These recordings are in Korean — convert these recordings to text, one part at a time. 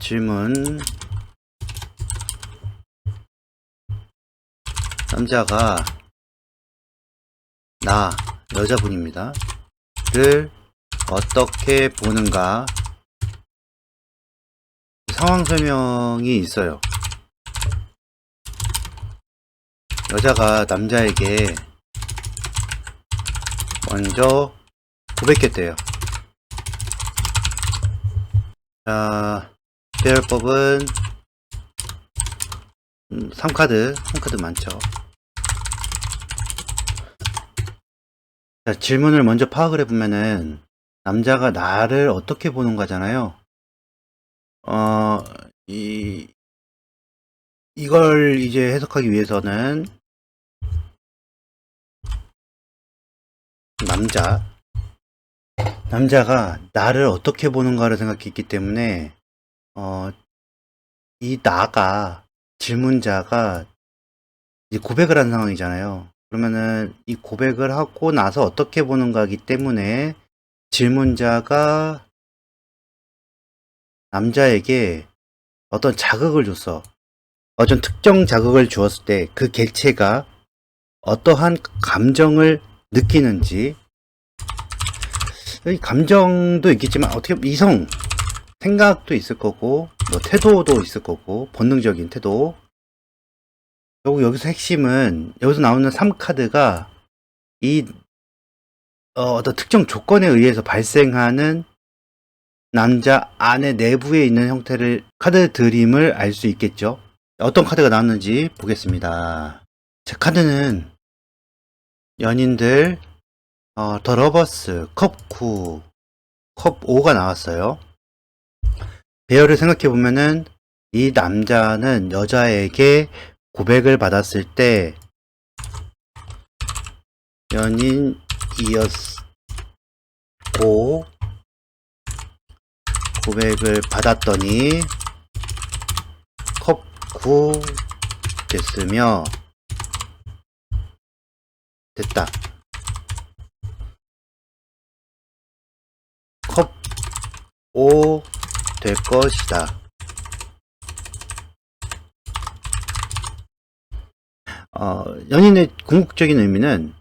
질문. 남자가 나 여자분입니다 를 어떻게 보는가 상황 설명이 있어요. 여자가 남자에게 먼저 고백했대요. 자, 배열법은 3카드 많죠. 자, 질문을 먼저 파악을 해보면은 남자가 나를 어떻게 보는 거잖아요. 이걸 이제 해석하기 위해서는 남자가 나를 어떻게 보는가를 생각했기 때문에 이 나가 질문자가 이제 고백을 한 상황이잖아요. 그러면은 이 고백을 하고 나서 어떻게 보는가이기 때문에 질문자가 남자에게 어떤 자극을 줬어. 어떤 특정 자극을 주었을 때 그 객체가 어떠한 감정을 느끼는지, 이 감정도 있겠지만 어떻게 보면 이성, 생각도 있을 거고 뭐 태도도 있을 거고 본능적인 태도. 여기서 핵심은 여기서 나오는 3카드가 이 어떤 특정 조건에 의해서 발생하는 남자 안의 내부에 있는 형태를 카드 드림을 알 수 있겠죠. 어떤 카드가 나왔는지 보겠습니다. 제 카드는 연인들 더 러버스, 컵 9, 컵 5가 나왔어요. 배열을 생각해보면은 이 남자는 여자에게 고백을 받았을 때 연인이었고 고백을 받았더니 컵 9 됐으며 됐다. 컵 5 될 것이다. 연인의 궁극적인 의미는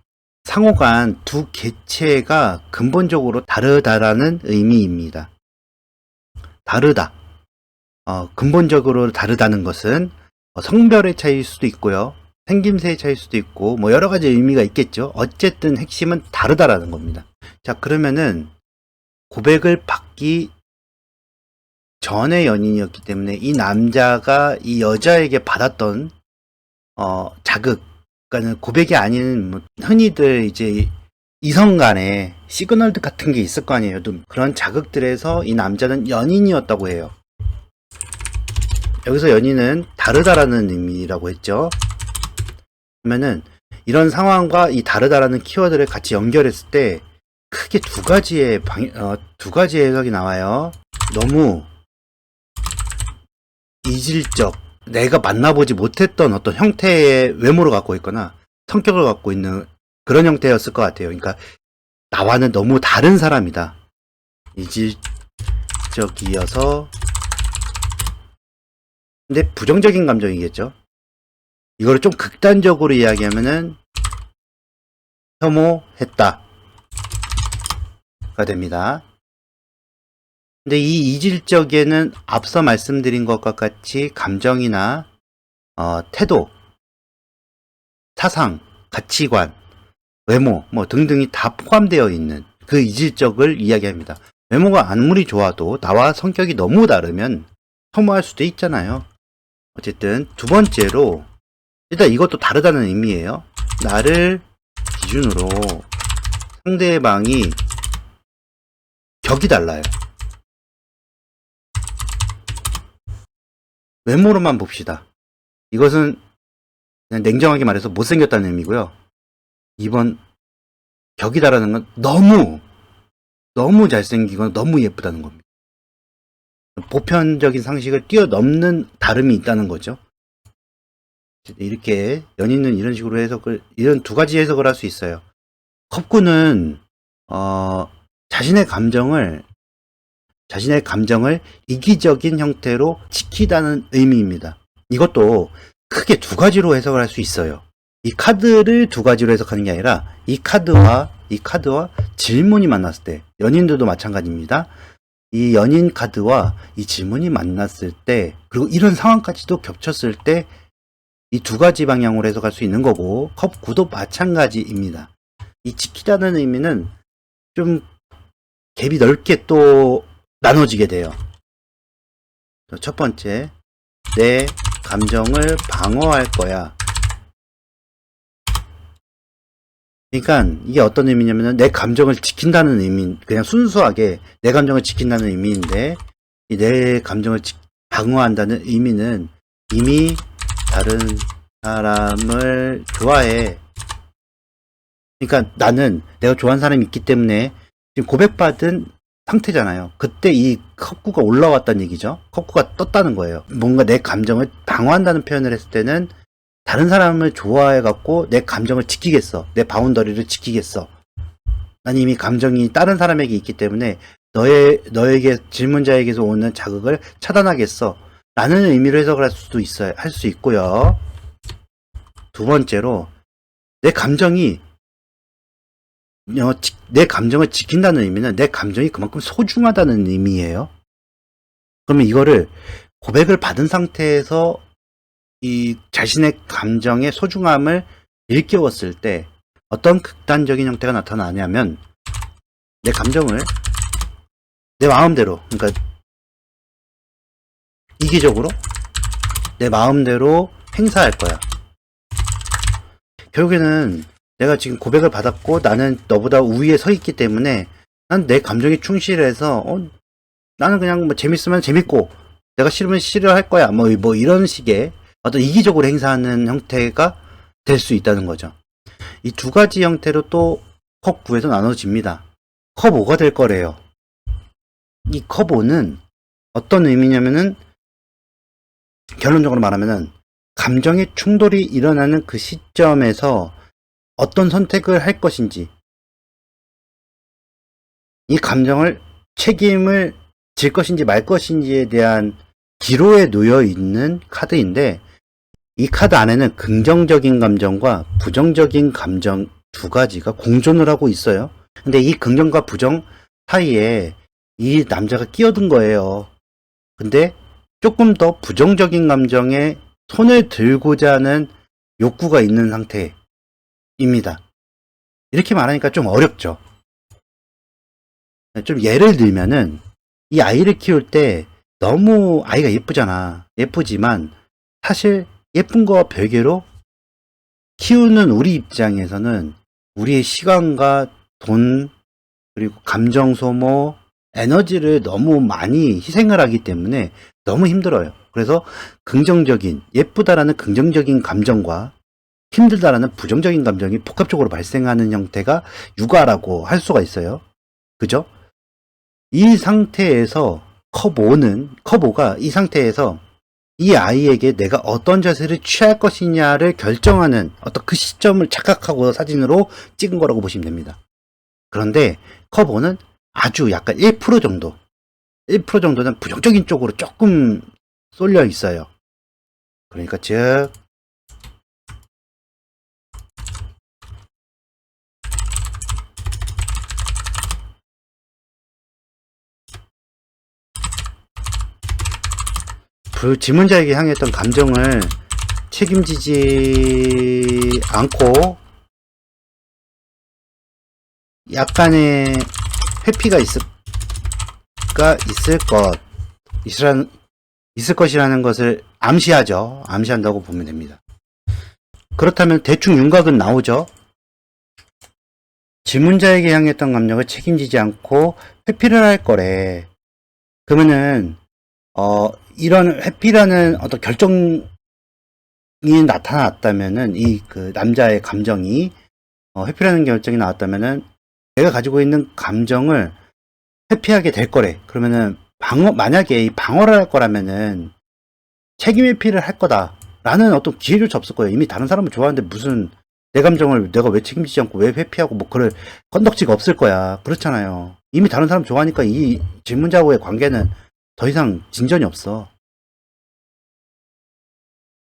상호간 두 개체가 근본적으로 다르다라는 의미입니다. 다르다. 근본적으로 다르다는 것은 성별의 차이일 수도 있고요. 생김새의 차이일 수도 있고 뭐 여러 가지 의미가 있겠죠. 어쨌든 핵심은 다르다라는 겁니다. 자, 그러면은 고백을 받기 전의 연인이었기 때문에 이 남자가 이 여자에게 받았던 자극, 그러니까 고백이 아닌 뭐 흔히들 이제 이성 간에 시그널 같은 게 있을 거 아니에요. 그런 자극들에서 이 남자는 연인이었다고 해요. 여기서 연인은 다르다라는 의미라고 했죠. 그러면은 이런 상황과 이 다르다라는 키워드를 같이 연결했을 때 크게 두 가지의 해석이 나와요. 너무 이질적, 내가 만나보지 못했던 어떤 형태의 외모를 갖고 있거나 성격을 갖고 있는 그런 형태였을 것 같아요. 그러니까 나와는 너무 다른 사람이다. 이질적이어서. 근데 부정적인 감정이겠죠. 이거를 좀 극단적으로 이야기하면은 혐오했다가 됩니다. 근데 이 이질적에는 앞서 말씀드린 것과 같이 감정이나 태도, 사상, 가치관, 외모 뭐 등등이 다 포함되어 있는 그 이질적을 이야기합니다. 외모가 아무리 좋아도 나와 성격이 너무 다르면 혐오할 수도 있잖아요. 어쨌든 두 번째로 일단 이것도 다르다는 의미예요. 나를 기준으로 상대방이 격이 달라요. 외모로만 봅시다. 이것은 그냥 냉정하게 말해서 못생겼다는 의미고요. 2번 격이 다르다는 건 너무 잘생기거나 너무 예쁘다는 겁니다. 보편적인 상식을 뛰어넘는 다름이 있다는 거죠. 이렇게 연인은 이런 식으로 이런 두 가지 해석을 할 수 있어요. 컵구는 자신의 감정을 자신의 감정을 이기적인 형태로 지키다는 의미입니다. 이것도 크게 두 가지로 해석을 할 수 있어요. 이 카드를 두 가지로 해석하는 게 아니라 이 카드와 질문이 만났을 때, 연인들도 마찬가지입니다. 이 연인 카드와 이 질문이 만났을 때, 그리고 이런 상황까지도 겹쳤을 때 이 두 가지 방향으로 해석할 수 있는 거고, 컵 9도 마찬가지입니다. 이 지키다는 의미는 좀 갭이 넓게 또 나눠지게 돼요. 첫 번째, 내 감정을 방어할 거야. 그러니까 이게 어떤 의미냐면 내 감정을 지킨다는 의미, 그냥 순수하게 내 감정을 지킨다는 의미인데, 이 내 감정을 방어한다는 의미는 이미 다른 사람을 좋아해. 그러니까 나는 내가 좋아하는 사람이 있기 때문에 지금 고백받은 상태잖아요. 그때 이 컵구가 올라왔다는 얘기죠. 컵구가 떴다는 거예요. 뭔가 내 감정을 방어한다는 표현을 했을 때는 다른 사람을 좋아해갖고 내 감정을 지키겠어. 내 바운더리를 지키겠어. 난 이미 감정이 다른 사람에게 있기 때문에 너에게, 질문자에게서 오는 자극을 차단하겠어. 라는 의미로 해석을 할 수 있고요. 두 번째로, 내 감정을 지킨다는 의미는 내 감정이 그만큼 소중하다는 의미예요. 그러면 이거를 고백을 받은 상태에서 이 자신의 감정의 소중함을 일깨웠을 때 어떤 극단적인 형태가 나타나냐면, 내 감정을 내 마음대로, 그러니까 이기적으로 내 마음대로 행사할 거야. 결국에는 내가 지금 고백을 받았고 나는 너보다 우위에 서 있기 때문에 난 내 감정에 충실해서 나는 그냥 뭐 재밌으면 재밌고 내가 싫으면 싫어할 거야. 뭐 이런 식의 어떤 이기적으로 행사하는 형태가 될 수 있다는 거죠. 이 두 가지 형태로 또 컵 9에서 나눠집니다. 컵 5가 될 거래요. 이 컵 5는 어떤 의미냐면은, 결론적으로 말하면은 감정의 충돌이 일어나는 그 시점에서 어떤 선택을 할 것인지, 이 감정을 책임을 질 것인지 말 것인지에 대한 기로에 놓여 있는 카드인데, 이 카드 안에는 긍정적인 감정과 부정적인 감정 두 가지가 공존을 하고 있어요. 근데 이 긍정과 부정 사이에 이 남자가 끼어든 거예요. 근데 조금 더 부정적인 감정에 손을 들고자 하는 욕구가 있는 상태입니다. 이렇게 말하니까 좀 어렵죠. 좀 예를 들면은, 이 아이를 키울 때 너무 아이가 예쁘잖아. 예쁘지만 사실 예쁜 거와 별개로 키우는 우리 입장에서는 우리의 시간과 돈, 그리고 감정 소모, 에너지를 너무 많이 희생을 하기 때문에 너무 힘들어요. 그래서 예쁘다라는 긍정적인 감정과 힘들다라는 부정적인 감정이 복합적으로 발생하는 형태가 육아라고 할 수가 있어요. 그죠? 이 상태에서 컵 5가 이 상태에서 이 아이에게 내가 어떤 자세를 취할 것이냐를 결정하는 어떤 그 시점을 착각하고 사진으로 찍은 거라고 보시면 됩니다. 그런데 컵 5는 아주 약간 1% 정도는 부정적인 쪽으로 조금 쏠려 있어요. 그러니까 즉, 질문자에게 향했던 감정을 책임지지 않고 약간의 회피가 있을 것이라는 것을 암시한다고 보면 됩니다. 그렇다면 대충 윤곽은 나오죠. 질문자에게 향했던 감정을 책임지지 않고 회피를 할 거래. 그러면은 이런 회피라는 어떤 결정이 나타났다면은, 그 남자의 감정이 회피라는 결정이 나왔다면은 내가 가지고 있는 감정을 회피하게 될 거래. 그러면은 만약에 방어를 할 거라면은 책임 회피를 할 거다라는 어떤 기회조차 없을 거예요. 이미 다른 사람을 좋아하는데 무슨 내 감정을 내가 왜 책임지지 않고 왜 회피하고 뭐 그럴 건덕지가 없을 거야. 그렇잖아요. 이미 다른 사람 좋아하니까 이 질문자와의 관계는 더 이상 진전이 없어.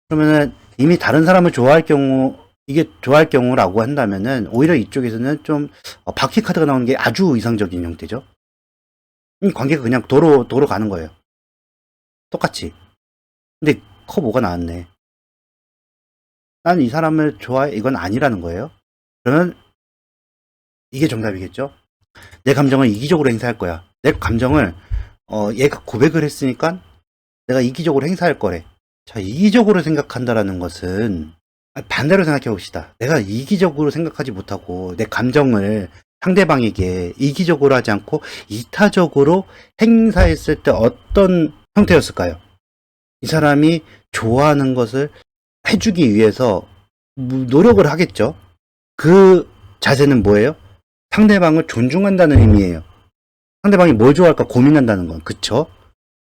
그러면은 이미 다른 사람을 좋아할 경우, 이게 좋아할 경우라고 한다면은 오히려 이쪽에서는 좀 바퀴 카드가 나오는 게 아주 이상적인 형태죠. 관계가 그냥 도로 가는 거예요. 똑같이. 근데 뭐가 나왔네. 난 이 사람을 좋아해. 이건 아니라는 거예요. 그러면 이게 정답이겠죠? 내 감정을 이기적으로 행사할 거야. 내 감정을 얘가 고백을 했으니까 내가 이기적으로 행사할 거래. 자, 이기적으로 생각한다라는 것은 반대로 생각해 봅시다. 내가 이기적으로 생각하지 못하고 내 감정을 상대방에게 이기적으로 하지 않고 이타적으로 행사했을 때 어떤 형태였을까요? 이 사람이 좋아하는 것을 해주기 위해서 노력을 하겠죠. 그 자세는 뭐예요? 상대방을 존중한다는 의미예요. 상대방이 뭘 좋아할까 고민한다는 건, 그쵸?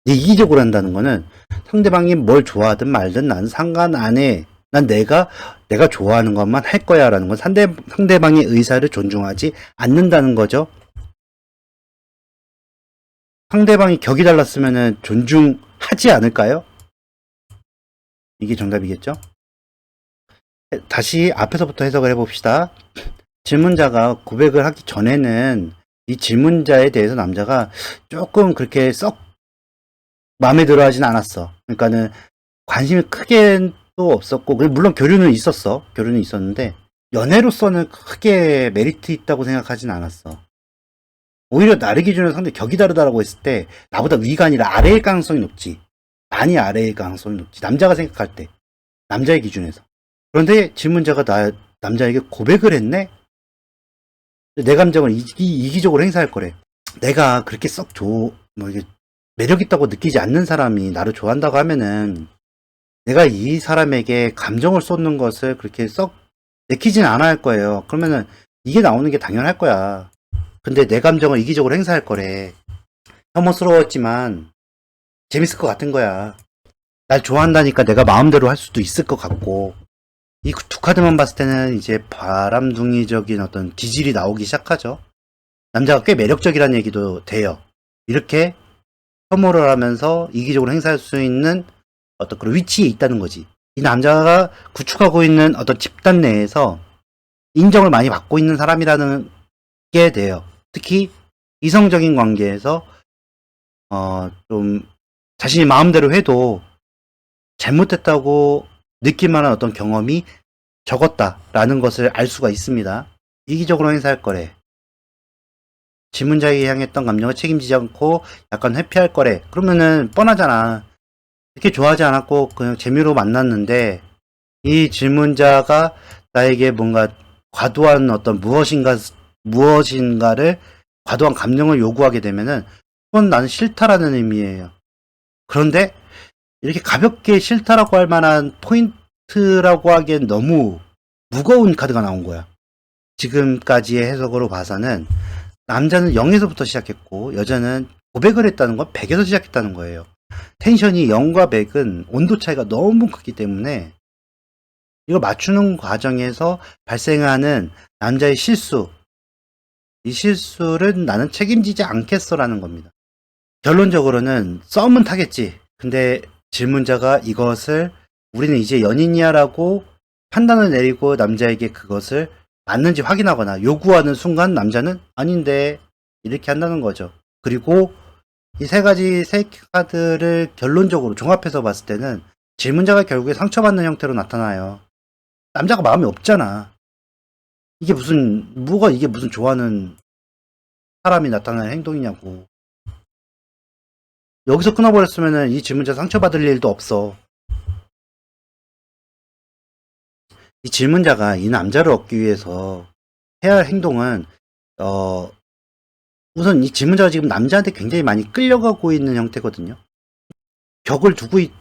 이기적으로 한다는 거는 상대방이 뭘 좋아하든 말든 난 상관 안 해. 난 내가 좋아하는 것만 할 거야 라는 건 상대방의 의사를 존중하지 않는다는 거죠. 상대방이 격이 달랐으면 존중하지 않을까요? 이게 정답이겠죠? 다시 앞에서부터 해석을 해봅시다. 질문자가 고백을 하기 전에는 이 질문자에 대해서 남자가 조금 그렇게 썩 마음에 들어 하진 않았어. 그러니까는 관심이 크게 또 없었고, 물론 교류는 있었어. 교류는 있었는데, 연애로서는 크게 메리트 있다고 생각하진 않았어. 오히려 나를 기준으로 상당히 격이 다르다라고 했을 때, 나보다 위가 아니라 아래일 가능성이 높지. 많이 아래일 가능성이 높지. 남자가 생각할 때. 남자의 기준에서. 그런데 질문자가 남자에게 고백을 했네? 내 감정을 이기적으로 행사할 거래. 내가 그렇게 이게 매력 있다고 느끼지 않는 사람이 나를 좋아한다고 하면은 내가 이 사람에게 감정을 쏟는 것을 그렇게 썩 내키진 않아 할 거예요. 그러면은 이게 나오는 게 당연할 거야. 근데 내 감정을 이기적으로 행사할 거래. 혐오스러웠지만 재밌을 것 같은 거야. 날 좋아한다니까 내가 마음대로 할 수도 있을 것 같고. 이 두 카드만 봤을 때는 이제 바람둥이적인 어떤 기질이 나오기 시작하죠. 남자가 꽤 매력적이라는 얘기도 돼요. 이렇게 혐오를 하면서 이기적으로 행사할 수 있는 어떤 그런 위치에 있다는 거지. 이 남자가 구축하고 있는 어떤 집단 내에서 인정을 많이 받고 있는 사람이라는 게 돼요. 특히 이성적인 관계에서 좀 자신이 마음대로 해도 잘못했다고 느낄 만한 어떤 경험이 적었다라는 것을 알 수가 있습니다. 이기적으로 행사할 거래. 질문자에게 향했던 감정을 책임지지 않고 약간 회피할 거래. 그러면은 뻔하잖아. 그렇게 좋아하지 않았고 그냥 재미로 만났는데 이 질문자가 나에게 뭔가 과도한 어떤 무엇인가를 과도한 감정을 요구하게 되면은 그건 나는 싫다라는 의미예요. 그런데 이렇게 가볍게 싫다라고 할 만한 포인트라고 하기엔 너무 무거운 카드가 나온 거야. 지금까지의 해석으로 봐서는 남자는 0에서부터 시작했고 여자는 고백을 했다는 건 100에서 시작했다는 거예요. 텐션이 0과 100은 온도 차이가 너무 크기 때문에 이걸 맞추는 과정에서 발생하는 남자의 실수, 이 실수를 나는 책임지지 않겠어라는 겁니다. 결론적으로는 썸은 타겠지. 근데 질문자가 이것을 우리는 이제 연인이야 라고 판단을 내리고 남자에게 그것을 맞는지 확인하거나 요구하는 순간 남자는 아닌데 이렇게 한다는 거죠. 그리고 이 세 카드를 결론적으로 종합해서 봤을 때는 질문자가 결국에 상처받는 형태로 나타나요. 남자가 마음이 없잖아. 이게 무슨 좋아하는 사람이 나타나는 행동이냐고. 여기서 끊어버렸으면은 이 질문자 상처받을 일도 없어. 이 질문자가 이 남자를 얻기 위해서 해야 할 행동은 우선 이 질문자가 지금 남자한테 굉장히 많이 끌려가고 있는 형태거든요.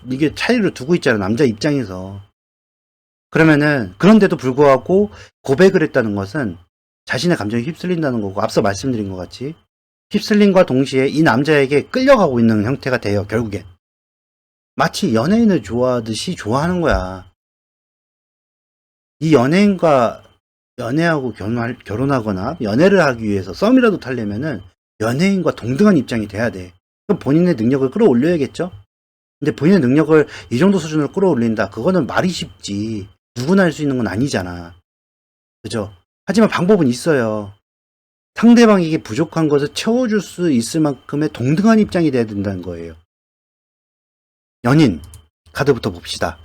이게 차이를 두고 있잖아, 남자 입장에서. 그러면은 그런데도 불구하고 고백을 했다는 것은 자신의 감정에 휩쓸린다는 거고, 앞서 말씀드린 것 같이 휩쓸림과 동시에 이 남자에게 끌려가고 있는 형태가 돼요. 결국엔 마치 연예인을 좋아하듯이 좋아하는 거야. 이 연예인과 연애하고 결혼하거나 연애를 하기 위해서 썸이라도 타려면은 연예인과 동등한 입장이 돼야 돼. 그럼 본인의 능력을 끌어올려야겠죠? 근데 본인의 능력을 이 정도 수준으로 끌어올린다. 그거는 말이 쉽지. 누구나 할 수 있는 건 아니잖아. 그죠? 하지만 방법은 있어요. 상대방에게 부족한 것을 채워줄 수 있을 만큼의 동등한 입장이 돼야 된다는 거예요. 연인, 카드부터 봅시다.